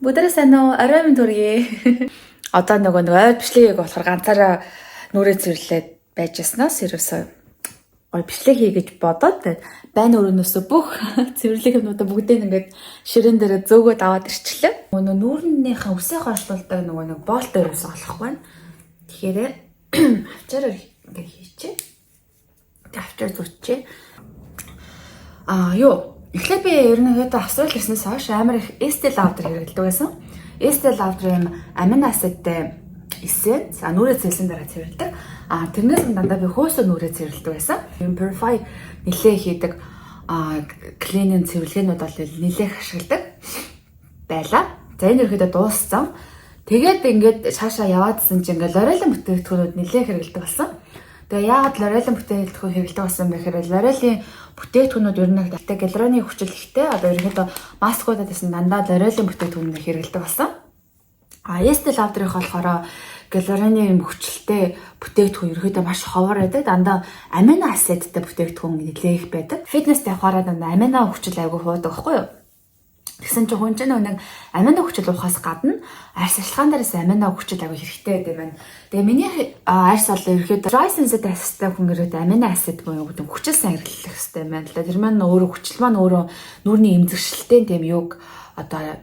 Өдрөө сайн уу? Орой минь төргий. Одоо нөгөө ойр бичлэгийг болохоор ганцаараа нүрээ цэвэрлээд байж яснаас ерөөсөө ой бичлэг хий гэж бодоод тэгээд байна өрөөнөөсөө бүх цэвэрлэх юмнуудаа бүгдийг ингээд ширээн дээр зөөгөөд аваад ирчлээ. Нөгөө нүүрнийхээ үсээ хойшлуулдаг нөгөө нэг боолт ерөөсөө олохгүй байна. Тэгэхээр авчаараар ингээд хийчихээ. Тэгээд авчаар зүтчээ. Эхлээд би ер нь хэд асуул гэснээс хойш амар их Estee Lauder хэрэглэдэг байсан. Estee Lauder юм амино асидтай эсээ нүрээ цэвэрлсэн дараа цэвэрлдэг. Тэрнээс дандаа би хөөсөө нүрээ цэвэрлдэг байсан. Purify нилээ хийдэг cleaning цэвэрлэгээнүүд бол нилээх ашигладаг байла. За энэ ерөөдөө дууссан. Тэгээд ингээд шаашаа яваадсэн чинь ингээд L'Oreal-ийн бүтээгдэхүүнүүд нилээх хэрэглэдэг болсон. Тэгээ яагаад L'Oreal-ийн бүтээгдэхүүн хэрэглэдэг болсон бэ гэхээр L'Oreal-ийн бүтээгдэхүүнүүд ер нь гэхдээ гиалуроны хүчил ихтэй одоо ерөнхийдөө маскуудад гэсэн дандаа L'Oreal-ийн бүтээгдэхүүнээр хэрэглэдэг болсон. Estee Lauder-ийнх болохоор гиалуроны хүчилтэй бүтээгдэхүүн ерөнхийдөө маш ховор байдаг. Дандаа амино асидтай бүтээгдэхүүн нэлээх байдаг. Фитнес тавихаараа дандаа амино хүчил айгүй хуудаг байхгүй юу? Тэгсэн чинь хүн чинь нэг амино хүчил уухаас гадна арьс ашиглаан дээрээс амино хүчил аягүй хэрэгтэй гэдэг байна. Тэгээ миний арьс бол ерөөхдөө dry sensitive acid-тай хүн ирээд амино acid буюу гэдэг хүчил сайн хэрэглэх хэрэгтэй байна л да. Тэр маань өөрөө хүчил маань өөрөө нүрийн эмзэгшилтэй тийм юг одоо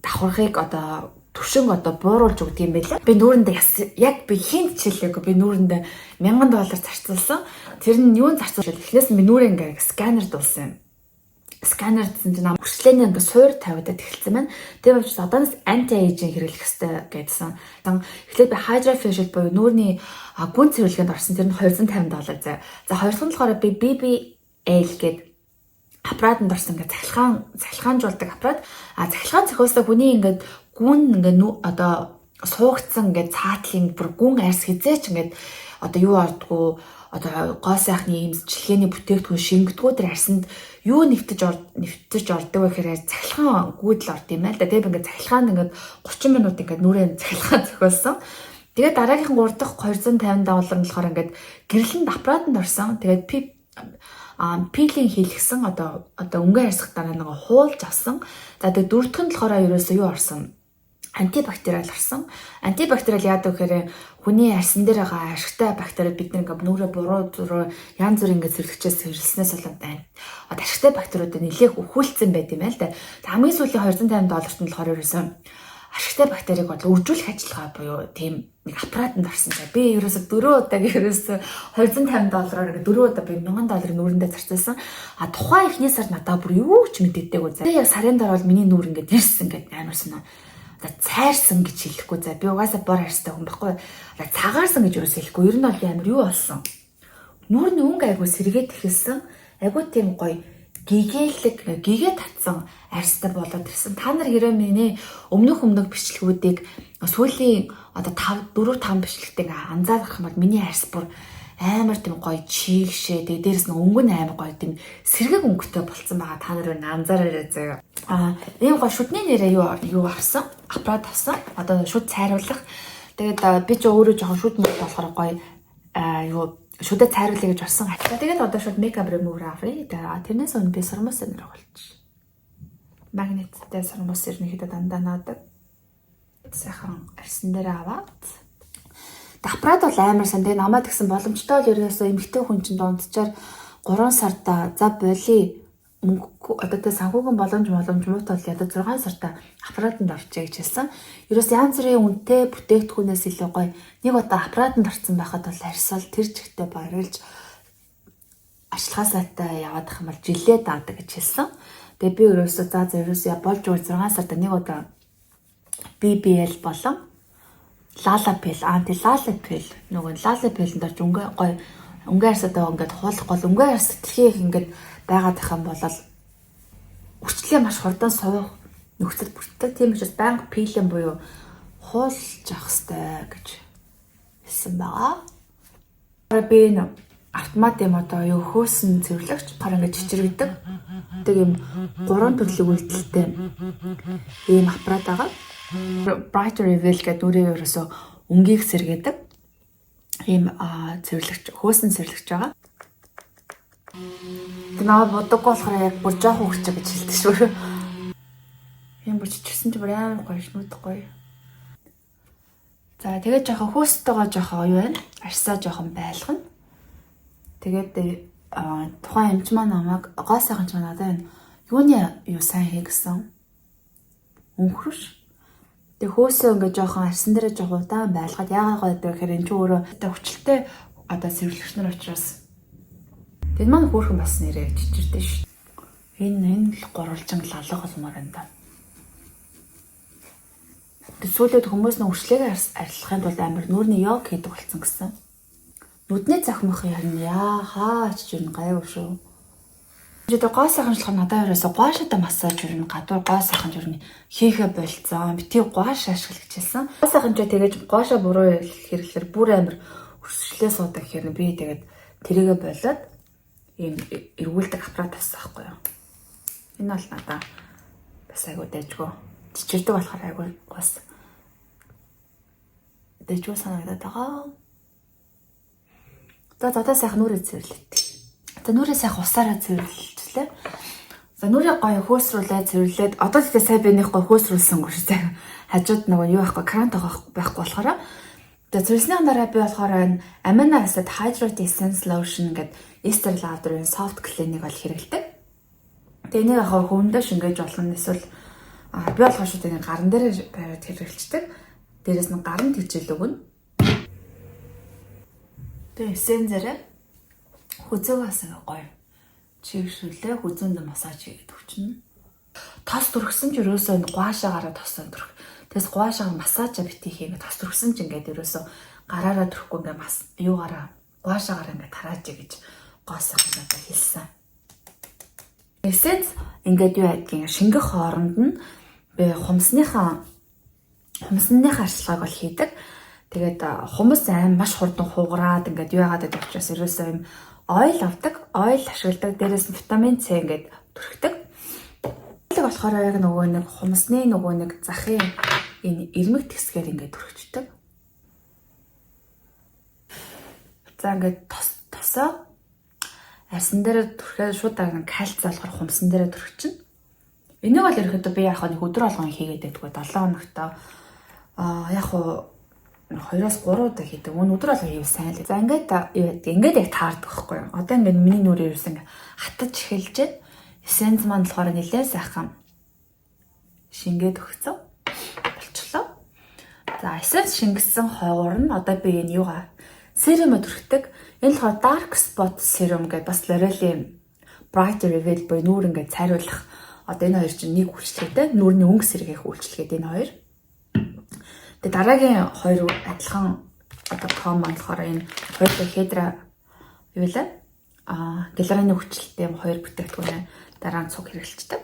давхаргыг одоо түшин одоо бууруулж өгдөг юм байлаа. Би нүүрэндээ яг би хинт чилээгүй би нүүрэндээ $1000 зарцуулсан. Тэр нь юунд зарцуулсан? Эхнээс нь би нүрээ ингээ сканер дуулсан юм. Сканер гэсэн чинь хүрчлээний ингээ суур тавиадад эхэлсэн байна. Тийм учраас одооноос анти эйжинг хэрэглэх хэрэгтэй гэдсэн. Эхлээд би Hydra Facial буюу нүүрний гүн цэвэрлэгэнд орсон. Тэр нь $250 заа. За хоёр дахь нь болохоор би BBL гэдэг аппаратанд орсон ингээ цахилгаанжуулдаг аппарат. Цахилгаан цохиулсаа хүний ингээ гүн ингээ одоо суугдсан ингээ цаатлын бүр гүн арьс хизээч ингээ одоо юу ордгоо одоо гоо сайхны эмзэглэгээний бүтээгдэхүүн шингэдэггүй тэр арьсанд юу нэвтэж ордог вэ гэхээр цахилгаан гүйдэл орд юм аа л да. Тэгээд ингээд цахилгаан ингээд 30 минут ингээд нүрээ цахилгаан зохиолсон. Тэгээд дараагийнх 3 дахь $250 болохоор ингээд гэрлэнд аппаратанд орсон. Тэгээд пилинг хийлгсэн одоо өнгө арьсах дараа нэг хуулж авсан. За тэгээд 4 дахь нь болохоор ерөөсөө юу орсон? Антибактериал орсон. Антибактериал яадаг гэхээр хүний арьсан дээр байгаа ашигтай бактериуд бид нэг нүрээ буруу янз бүрийн ингээд зэрлэгчээс хэрэлснээс болоод байна. Одоо ашигтай бактериудыг нэлээх өхүүлсэн байт юм аа л да. Хамгийн сүүлийн $250 нь болохоор ерөөсөн ашигтай бактерийг бол үржүүлэх ажиллагаа буюу тийм нэг аппаратанд орсон. Би ерөөсө 4 удаа ерөөсө $250-аар 4 удаа би $1000 нүүрэндээ зарцуулсан. Тухайн эхний сар надад бүр юу ч мэддэггүй. За яг сарын дараа бол миний нүүр ингээд ирсэн гэдэг амарсан. Цайрсан гэж хэлэхгүй. За би угаасаа бор арьстай хүн байхгүй. Цагаарсан гэж юус хэлэхгүй. Ер нь бол амар юу болсон. Нүрний өнгө айгуу сэргээд эхэлсэн. Айгуу тийм гоё гээ татсан арьстай болоод ирсэн. Та нар хэрэг миний өмнөх бичлэгүүдийг сүүлийн одоо 4-5 бичлэгтээ анзаарах юм бол миний арьс бүр амар тийм гоё чигшээ. Тэгээ дээрэс нь өнгө нь амар гоё тийм сэргэг өнгөтэй болцсон байгаа. Та нар анзаараарай заяа. Ийм гоё шүдний нэрээ юу авсан? Аппарат авсан. Одоо шүд цайруулах. Тэгээд би ч өөрөө жоохон шүд мөрд болохоор гоё шүдэ цайруулъя гэж болсон. Тэгээд одоо шууд makeup remover авъя. Тэрнээс өмнө би сормос нэр оголч. Магниттай сормос ерөнхийдөө дандаа наадаг. Сайхан арьсан дээр аваад аппарат бол амар сан. Тэгээ намайг гэсэн боломжтой бол ерөөсөө эмэгтэй хүн чинь дунджаар 3 сартаа за боли одоо тэ санхүүгийн боломж муутал ядаж 6 сартаа аппаратанд орчээ гэж хэлсэн. Ерөөс янз бүрийн үнэтэй бүтээгдэхүүнээс илүү гоё нэг удаа аппаратанд орсон байхад бол арьсал тэр жигтэй баярлж ашиглахаа сайтай яваад ах юм бол жилээ даадаг гэж хэлсэн. Тэгээ би ерөөсөө ерөөсөө болж 6 сартаа нэг удаа BBL болон Lalapil нөгөө Lalapil-д орж өнгө арьсаа ингээд хуулах гол өнгө арьс тэрхийг ингээд байгаад ах юм бол үрчлээ маш хурдан суух нөхцөл бүрддэг. Тийм учраас банк пилэн буюу хуулж авах хэрэгтэй гэж хэлсэн байгаа. Би энэ автомат юм одоо хөөсөн цэвэрлэгч гар ингээд чичирэгдэг. Тэг юм 3 төрлийн үйлдэлтэй ийм аппарат байгаа. Bright Reveal гэдэг нүрээ ерөөсөө өнгийг сэргээдэг ийм цэвэрлэгч хөөсөн цэвэрлэгч байгаа. Тэгээ наваа бодоггүй болохоор яг бүр жоохон хөвчөө гэж хэлдэг шүү. юм бүччихсэн ч бүр амар гоё шнүүд гоё. За тэгээд жоохон хөөсттэйгоо жоохон юу байна? Арьсаа жоохон байлгана. Тэгээд тухайн эмч маань намайг гоо сайхан ч надад энэ юуны юу сайн хий гэсэн. Өнхрөш. Тэг хөөсөө ингээ жоохон арьсан дээрээ жоохон удаан байлгаад яагаад гоё гэхээр энэ ч өөрөө хүчлээ одоо цэвэрлэгч нар учраас тэр маань хөөрхөн бас нэрээ чичирдэ шүү. Энэ л гурвалжин лалга болмоор энэ. Сүүлд хүмүүс нь үрчлэгээ арилгахын тулд амар нүрний йог хийдэг болсон гэсэн. Нүдний захимах яа хаач юм гайв шүү. Тэгээд гоо сайханчлах надад ерөөсө гооштой массаж юу гадуур гоо сайханд юу хийхэ болцсон. Бити гоош ашиглагч хэлсэн. Гоо сайханчаа тэгэж гоошо буруу хэрэглэхээр бүр амар өрсөлдөө суудаг хэрнэ би тэгээд тэрийгэ болоод ийм эргүүлдэг аппарат авсан байхгүй юу. Энэ бол надаа бас айгуу дэжгөө. Чичирдэг болохоор айгуу бас дэжгөө санагдаад байгаа. Одоо сайхан нүрээ цэвэрлэдэг. Одоо нүрээ сайхан усаараа цэвэрлэлчлээ. За нүрээ гоё хөөсрүүлээд цэвэрлээд одоо тэгтээ сая бинийх гоё хөөсрүүлсэн гоо шүү дээ. Хажууд нөгөө юу байхгүй кран байхгүй болохоор тэгээ цэвэрлсний дараа би болохоор энэ Amino Acid Hydrate Essence Lotion гэдэг Estee Lauder-ын soft clean-ыг бол хэрэгэлдэг. Тэгээ энийг яг хөвөндөө шингээж болно эсвэл би болохоор шүү дээ гарын дээр бариад хэрэгэлцдэг. Дээрээс нь гарын төвчл өгнө. Тэгээ эссенцээрээ хүзээгээс гоё чигшүүлээ хүзэнд массаж хийгээд өгчнө. Тос төргсөн ч ерөөсөө гуашаагаараа тосоо төрөх. Тэгээс гуашаа массаж бити хийгээд тос төргсөн ч ингээд ерөөсөө гараараа төрөхгүй ингээд бас юугаараа гуашаагаараа ингээд тарааж гэж гоосоо надад хэлсэн. Эссенц ингээд юу байдгийг шингэх хооронд нь би хумсныхаа арчилгааг бол хийдэг. Тэгээд хумс аим маш хурдан хугараад ингээд юу яагаад гэдэг учраас ерөөсөө юм ойл авдаг, ойл ашигладаг. Дээрээс нь витамин С ингээд төрхдөг. Тэг болохоор яг нөгөө нэг хумсны нөгөө нэг захын энэ ирмэг тэсгээр ингээд төрөгчдөг. За ингээд тосоо арьсан дээр төрхөө шууд дараг кальц болохоор хумсан дээр төрөгчнө. Энийг бол ерөөхдөө би яг нэг өдөр болгон хийгээд байдгүй 7 хоногт яг 2-3 удаа хийдэг. Өдөр болгон хийв сайн л. За ингээд яг таардаг байхгүй юу. Одоо ингээд миний нүрээ ерөөс ингээд хатаж эхэлж байна. Эссенц маань болохоор нэлээд сайхан шингээд өгцөө болчлоо. За эссенц шингэсэн хойгоор нь одоо би энэ юугаа серум төрхдөг. Энэ болохоор dark spot serum гэдэг бас L'Oréal-ийн bright reveal буюу нүүр ингээд цайруулах. Одоо энэ хоёр чинь нэг үйлчлэгээтэй. Нүүрний өнгө сэргээх үйлчлэгээд энэ хоёр. Тэгээ дараагийн хоёр адилхан одоо том болохоор энэ хоёр хедра юу вэ? Гиалурины хүчилтэй юм хоёр бүтээгдэхүүн дараа нь цуг хэрэглэждэг.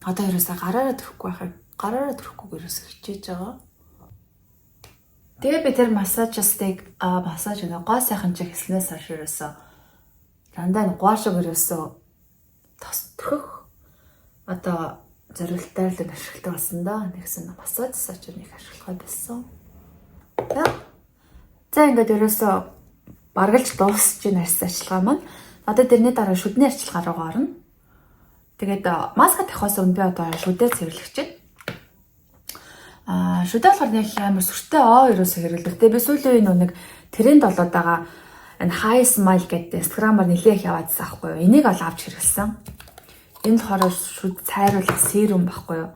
Одоо ерөөсөө гараараа төрөхгүй ерөөсөө хичээж байгаа. Тэгээ би тэр массаж нэг гоо сайхан чиг хийснээс хойш ерөөсөө дандаа гоошог ерөөсөө тос төрөх одоо зорилттой л ашигладаг болсон да. Нэгсэн массаж нэг ашиглах байсан. За ингээд ерөөсөө баргалж дуусч ийн арьсан ажиллагаа маань. Одоо тэрний дараа шүдний арчилгаа руу орно. Тэгээд маска тавихаас өмнө би одоо шүдээр цэвэрлэгч байна. Шүдээ болохоор нэг амар сүртэй ерөөсөө хэрэглэдэг. Би сүүлийн үеийн нэг тренд болоод байгаа энэ high smile гэдэг инстаграмаар нэлээх яваадсан аахгүй юу. Энийг ол авч хэрэглэсэн. Энэ болохоор шүд цайруулах серум байхгүй юу.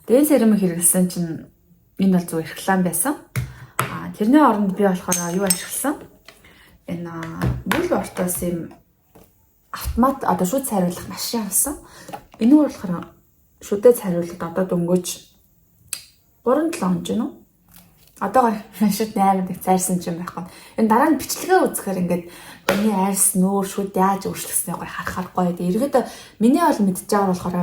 Тэгээд серумыг хэрэглэсэн чинь энэ бол зөв реклам байсан. Тэрний оронд би болохоор юу ашигласан? Энэ бүл ортоос юм автомат одоо шүд цайруулах машин авсан. Энэ нь болохоор шүдээ цайруулахад одоо дөнгөж 3-7 он ч юм уу. Одоо шүд 8 дэх цайрсан юм байхгүй. Энэ дараа нь бичлэгээ үзэхээр ингээд миний арьс нүүр шүд яаж өөрчлөгснээ гоё харахаар гоё. Эргээд миний бол мэдчихэж байгаа болохоор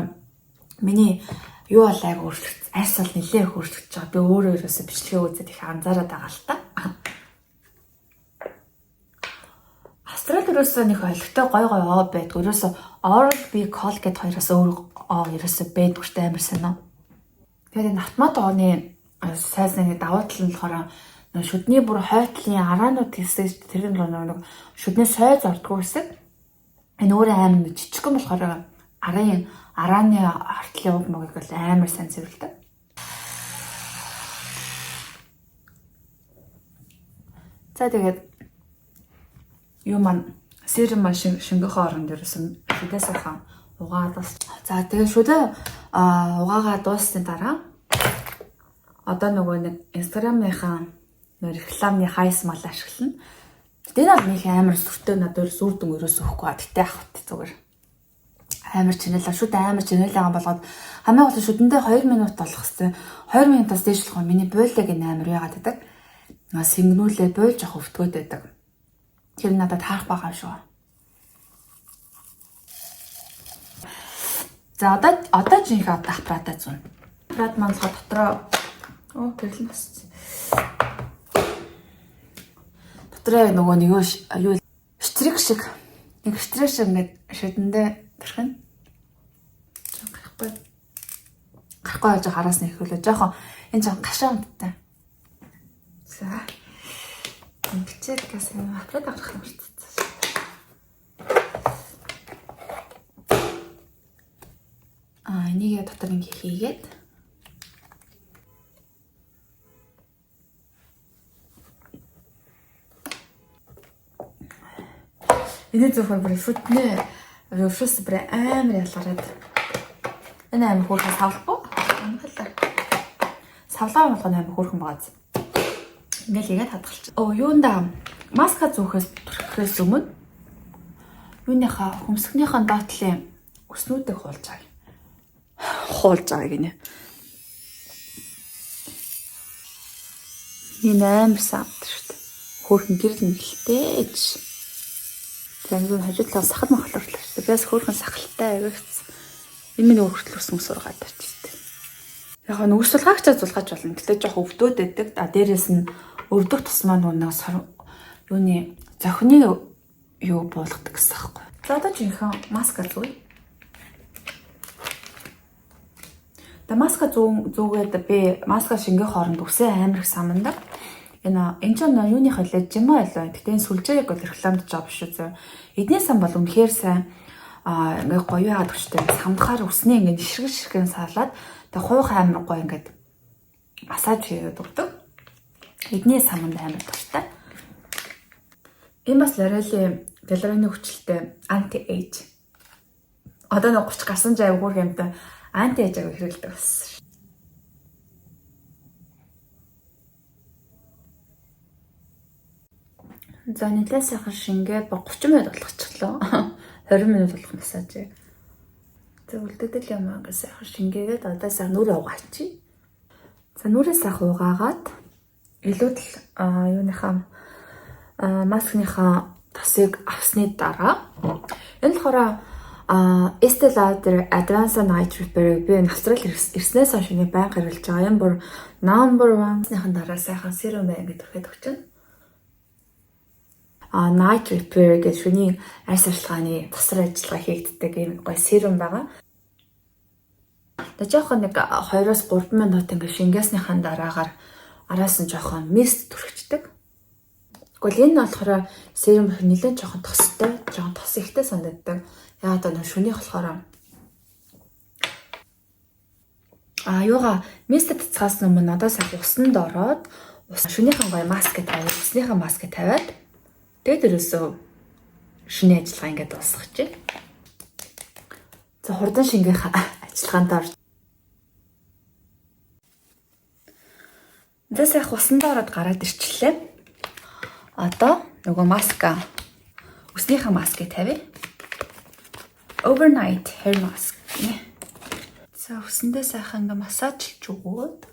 миний юу бол айг өөрчлөгдсөн. Арьс бол нэлээд их өөрчлөгдөж байгаа. Би өөрөө ерөөсөө бичлэгээ үзээд их анзаараад байгаа л та. Австрал ерөөсөө нэг олигтой гой оо байдаг. Ерөөсөө Oral-B Colgate хоёроос өөр ерөөсөө байдгүйтэй амар санаа. Тэгээд энэ автоматооны сайзныг давуу тал нь болохоор шүдний бүр хойтлын араанууд хэсэг тэр нэг шүдний сой зордгоо хэсэг. Энэ өөрөө амар жижигхэн болохоор арааны артлын уг мөгийг бол амар сайн цэвэрлэдэг. За тэгээд юу маань сэрэн маань шингэх оронд ерөөсөн шүдээ сайхан угаад бас. За тэгээд шүдээ угаагаа дуусны дараа одоо нөгөө нэг Instagram-ийнхаа рекламны хайс мал ашиглана. Тэр бол нэг амар сүртэй надад сүрдэн өрөөс өгөхгүй ба тэгтээ авах зүгээр. Амар чинэлээ шүд амар чинэлээ болгоод хамгийн гол шүдэндээ 2 минут болох хэвээр 2 минутаас дээш болох миний бойлог энэ амар яагаад гэдэг. Сэнгнүүлээ бойлж авах өвтгөөд байдаг. Тэр надад таах байгаа шүү. За одоо жинхэнэ аппаратаа зүүн. Аппарат маань дотроо тэрлэн басчих. Дотроо нөгөө нэг юу штрик шиг нэг штрик шиг ингээд шидэндээ тэрхэн гарахгүй яаж хараас нь ихүүлээ жоохон энэ жоохон гашаамттай. За бичээд гэсэн аппарат авах юм шүү. Энийг дотор ингэ хийгээд энэ зөвхөн бүр шүтнээ шүс бүр амар ялгараад энэ амар хөөрхөн савлахгүй савлаа болгоно амар хөөрхөн байгааз ингээл хийгээд хадгалчих. Юунда маска зүүхээс өмнө юуныхаа хөмсгнийхаа доотлын өснүүдийг хуулж байгаа гинэ. Энэ амар савд шүү дээ. Хөөрхөн гэрэл мэхэлтэй. Тэгээд хажуудлаа сахал махлуурлаа шүү дээ. Бяс хөөрхөн сахалтай авигц. Энэ миний өргөтл ус мөс ургаад очтой. Яг нь үсэлгаагч зулгаач болно. Гэтэ жоох өвдөөд байдаг. Дээрээс нь өвдөх тусмаа нэг юуны зохины юу буулгадаг гэсэн байхгүй. За одоо жинхэнэ маска зүүе. Маска зүүгээд би маска шингэх хооронд үсээ амар их самандаг. Энэ ч юуны хэлээ жимаа байлаа. Гэтэ энэ сүлжээг бол рекламд жоо биш үү. Эдний сан бол үнэхээр сайн ингээ гоё яагаад гэвчтэй самдахаар үснээ ингээ ширгэн саалаад тэг хуух амар гоё ингээд массаж хийгээд өгдөг. Эдний саманд амар дуртай. Энэ бас L'Oréal гиалурины хүчилтэй anti age. Одоо нэг 30 гарсан жаа өгөх юмтай анти эжээг хэрэглэдэг бас. За нэлээд сайхан шингээд 30 минут болгочихлоо. 20 минут болох массаж. За үлдээдэл юм аа сайхан шингээгээд одоо сайхан нүрээ угаачи. За нүрээ сайхан угаагаад илүүдл юуныхаа маскныхаа тасыг авсны дараа энэ болохоор Estée Lauder Advanced Night Repair би Австрал ирснээс хойш ингэ байнга хэрэглэж байгаа юм. Бүр number 1-ныхан дараа сайхан серум бай ингэ төрхэд өгчөн. Night Repair гэж шүний арьс арчилгааны тусар ажиллагаа хийгддэг юм гоё серум байгаа. Тэ жоохон нэг 2-3 минут ингэ шингээснийхэн дараагаар араас нь жоохон мист төрөгчдөг. Гэхдээ энэ болохоор серум нэлээд жоохон тостой, жоохон тос ихтэй санагддаг. Яагаад нэг шүнийх болохоор юугаа мистед цаас өмнө надаас усанд ороод шүнийхэн гоё маск тавиад уснийхэн маск тавиад тэгээд ерөөсөө шүний ажиллагаа ингээд дуусгах чинь. За хурдан шингээх ажиллагаанд орж. Дэсэх усанд ороод гараад ирчлээ. Одоо нөгөө маска уснийхэн маскыг тавья. Overnight hair mask. За усандаа сайхан ингээ массажлж өгөөд.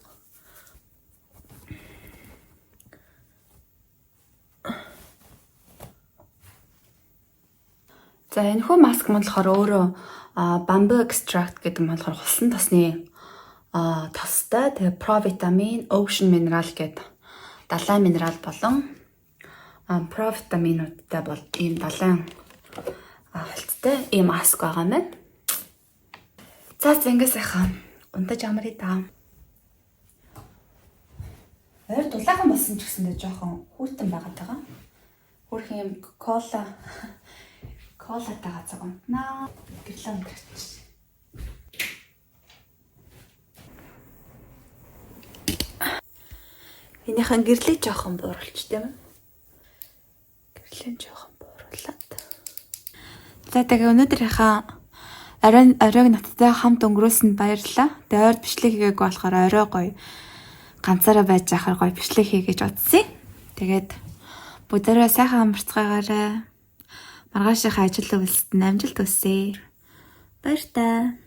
За энэ хөө маск маань болохоор өөрөө bamboo extract гэдэг нь болохоор хусан тосны тостой. Тэгээ provitamin, ocean mineral гэдэг далайн минерал болон провитаминуудтай бол ийм далайн хөлттэй ийм маск байгаа юм байна. За зингээс сайхан унтаж амрыг даа. Ойр дулаахан унсан ч гэсэндээ жоохон хүйтэн байгаад байгаа. Хөрх юм колатай газар унтнаа. Гэрлээ унтраач. Энийхэн гэрлээ жоохон бууруулч тийм ээ. Гэрлээ жоохон бууруулаад. За тэгээ өнөөдрийнхаа оройг надтай хамт өнгөрөөсөнд баярлалаа. Тэгээ ойр бичлэг хийгээгүй болохоор орой гоё ганцаараа байж байхаар гоё бичлэг хийгээж утсан. Тэгээд бүгдээрээ сайхан амарцгаагаарай. Маргаашийнхаа ажил үйлсэд амжилт хүсье. Баяр таа.